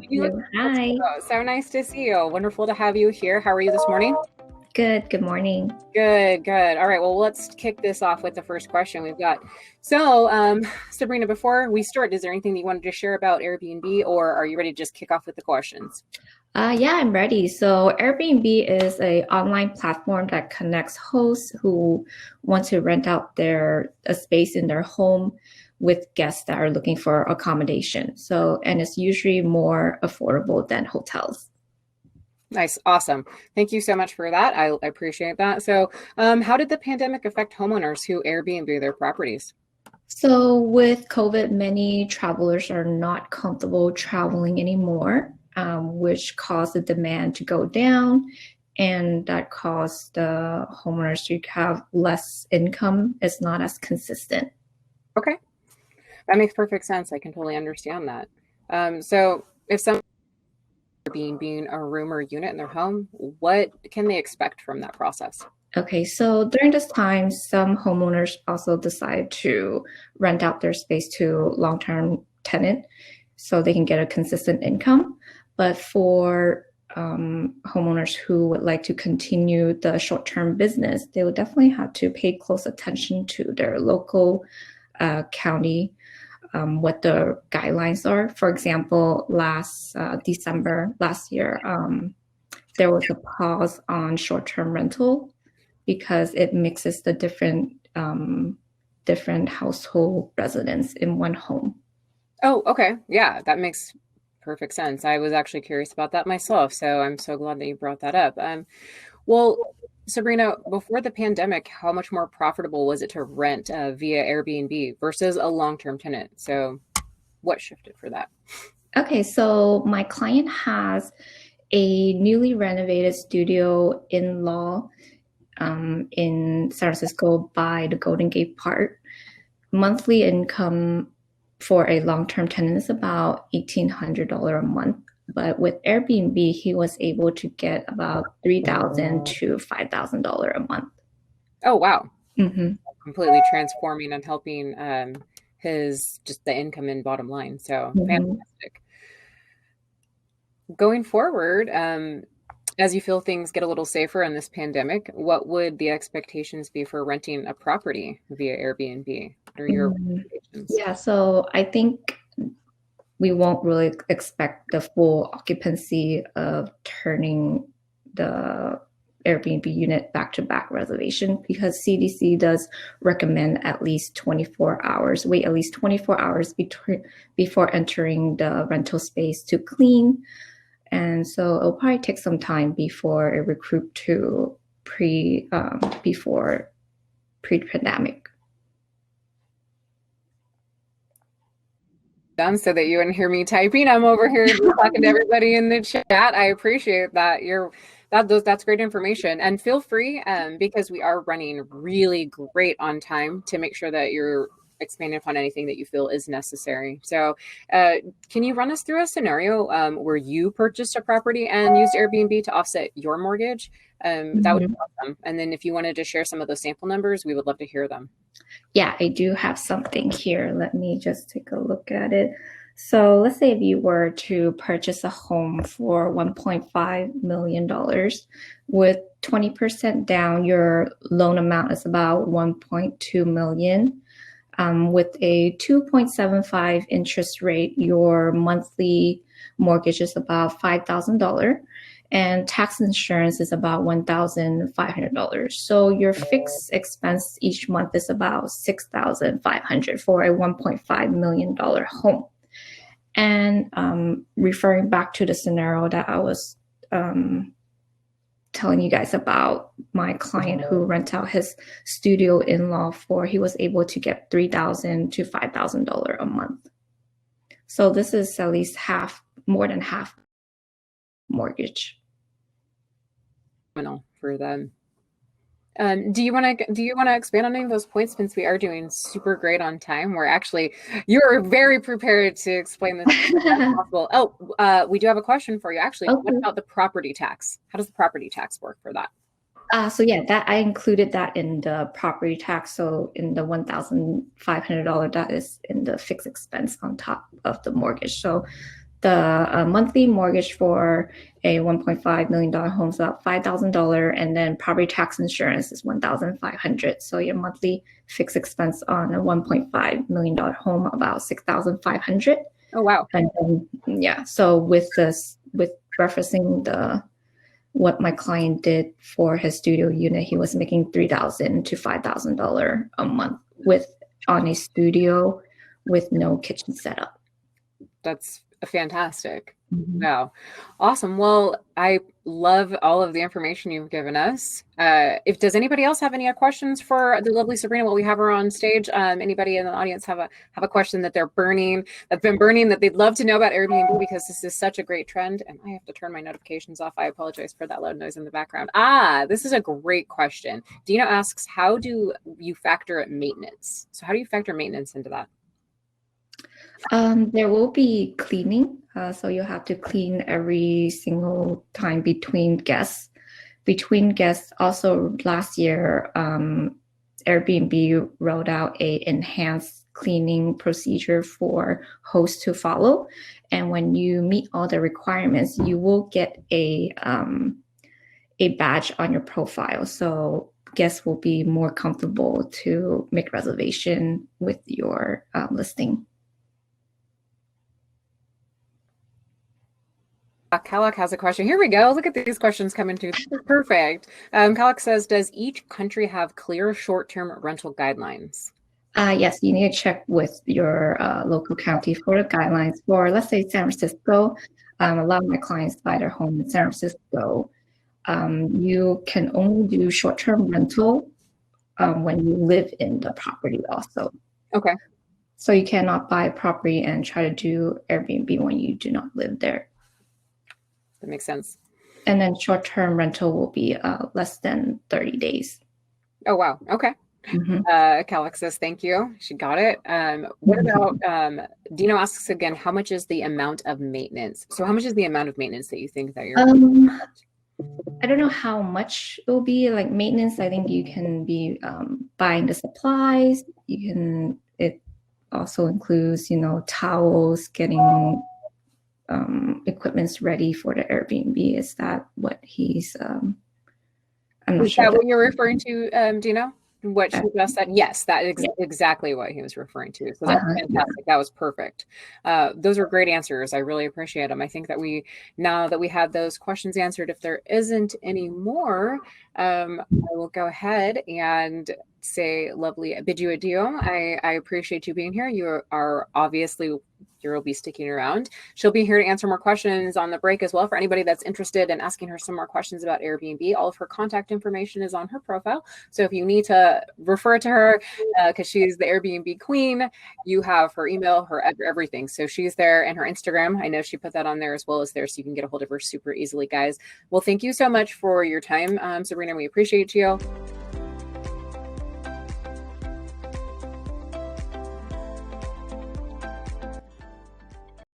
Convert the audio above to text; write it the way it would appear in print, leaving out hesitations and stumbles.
You look Hi. so nice to see you. Wonderful to have you here. How are you this morning? Good. Good morning. Good, good. All right, well, let's kick this off with the first question we've got. So, Sabrina, before we start, is there anything that you wanted to share about Airbnb, or are you ready to just kick off with the questions? Yeah, I'm ready. So Airbnb is a online platform that connects hosts who want to rent out their a space in their home with guests that are looking for accommodation. And it's usually more affordable than hotels. Nice, awesome. Thank you so much for that. I appreciate that. So, how did the pandemic affect homeowners who Airbnb their properties? So with COVID, many travelers are not comfortable traveling anymore, which caused the demand to go down, and that caused the homeowners to have less income. It's not as consistent. Okay, that makes perfect sense. I can totally understand that. So, if someone being a room or unit in their home, what can they expect from that process? Okay, so during this time, some homeowners also decide to rent out their space to long-term tenant so they can get a consistent income. But for homeowners who would like to continue the short-term business, they would definitely have to pay close attention to their local county, what the guidelines are. For example, last December last year, there was a pause on short-term rental because it mixes the different household residents in one home. Oh, okay. Yeah, that makes perfect sense. I was actually curious about that myself, so I'm so glad that you brought that up. Well, Sabrina, before the pandemic, how much more profitable was it to rent via Airbnb versus a long-term tenant? So, what shifted for that? Okay, so my client has a newly renovated studio in law in San Francisco by the Golden Gate Park. Monthly income for a long-term tenant is about $1,800 a month. But with Airbnb, he was able to get about $3,000 to $5,000 a month. Oh, wow. Hmm. Completely transforming and helping his just the income and bottom line. So, Hmm. fantastic. Going forward, as you feel things get a little safer in this pandemic, what would the expectations be for renting a property via Airbnb? What are your recommendations? Yeah, so I think we won't really expect the full occupancy of turning the Airbnb unit back to back reservation because CDC does recommend at least 24 hours, wait at least 24 hours before entering the rental space to clean. And so it'll probably take some time before it recruit to before pre-pandemic. Done so that you wouldn't hear me typing. I'm over here talking to everybody in the chat. I appreciate that. That's great information. And feel free, because we are running really great on time to make sure that you're expanding upon anything that you feel is necessary. So, can you run us through a scenario where you purchased a property and used Airbnb to offset your mortgage? That would be Mhm. awesome. And then if you wanted to share some of those sample numbers, we would love to hear them. Yeah, I do have something here. Let me just take a look at it. So let's say if you were to purchase a home for $1.5 million with 20% down, your loan amount is about 1.2 million. With a 2.75 interest rate, your monthly mortgage is about $5,000 and tax insurance is about $1,500. So your fixed expense each month is about $6,500 for a $1.5 million home. And referring back to the scenario that I was telling you guys about my client who rent out his studio in law for, he was able to get $3,000 to $5,000 a month. So this is at least half, more than half mortgage. Phenomenal for them. Do you want to expand on any of those points since we are doing super great on time? We're actually you're very prepared to explain this as best as possible. Oh, we do have a question for you. Actually, what Okay. about the property tax? How does the property tax work for that? So yeah, that I included that in the property tax. So in the $1,500, that is in the fixed expense on top of the mortgage. So the monthly mortgage for a $1.5 million home is about $5,000, and then property tax insurance is $1,500. So your monthly fixed expense on a $1.5 million home about $6,500. Oh, wow. And then, yeah, so with referencing what my client did for his studio unit, he was making $3,000 to $5,000 a month on a studio with no kitchen setup. That's fantastic. Mm-hmm. Wow. Awesome. Well, I love all of the information you've given us. Does anybody else have any questions for the lovely Sabrina while we have her on stage? Anybody in the audience have a question that that's been burning, that they'd love to know about Airbnb, because this is such a great trend, and I have to turn my notifications off. I apologize for that loud noise in the background. This is a great question. Dino asks, how do you factor maintenance? So how do you factor maintenance into that? There will be cleaning. So you'll have to clean every single time between guests. Also last year, Airbnb rolled out a enhanced cleaning procedure for hosts to follow. And when you meet all the requirements, you will get a badge on your profile. So guests will be more comfortable to make reservation with your listing. Kalak has a question. Here we go. Look at these questions coming through. This is perfect. Kalak says, does each country have clear short-term rental guidelines? Yes, you need to check with your local county for the guidelines. For, let's say, San Francisco, a lot of my clients buy their home in San Francisco. You can only do short-term rental when you live in the property also. Okay. So you cannot buy a property and try to do Airbnb when you do not live there. That makes sense. And then short-term rental will be less than 30 days. Oh, wow. Okay. Mm-hmm. Kalak says, thank you. She got it. What about, Dino asks again, how much is the amount of maintenance? So how much is the amount of maintenance that you think that you're... I don't know how much it will be. Like maintenance, I think you can be buying the supplies. It also includes, towels, getting equipment's ready for the Airbnb. Is that what he's I'm not sure. Is that what you're referring to, Dino? What she just said? Yes, that is exactly what he was referring to. So that's fantastic. That was perfect. Those are great answers. I really appreciate them. I think that now that we have those questions answered, if there isn't any more, I will go ahead and say bid you adieu. I appreciate you being here. You are obviously, you'll be sticking around. She'll be here to answer more questions on the break as well. For anybody that's interested in asking her some more questions about Airbnb, all of her contact information is on her profile. So if you need to refer to her, because she's the Airbnb queen, you have her email, her everything. So she's there, and her Instagram, I know she put that on there as well as there, so you can get a hold of her super easily, guys. Well, thank you so much for your time, Sabrina. We appreciate you.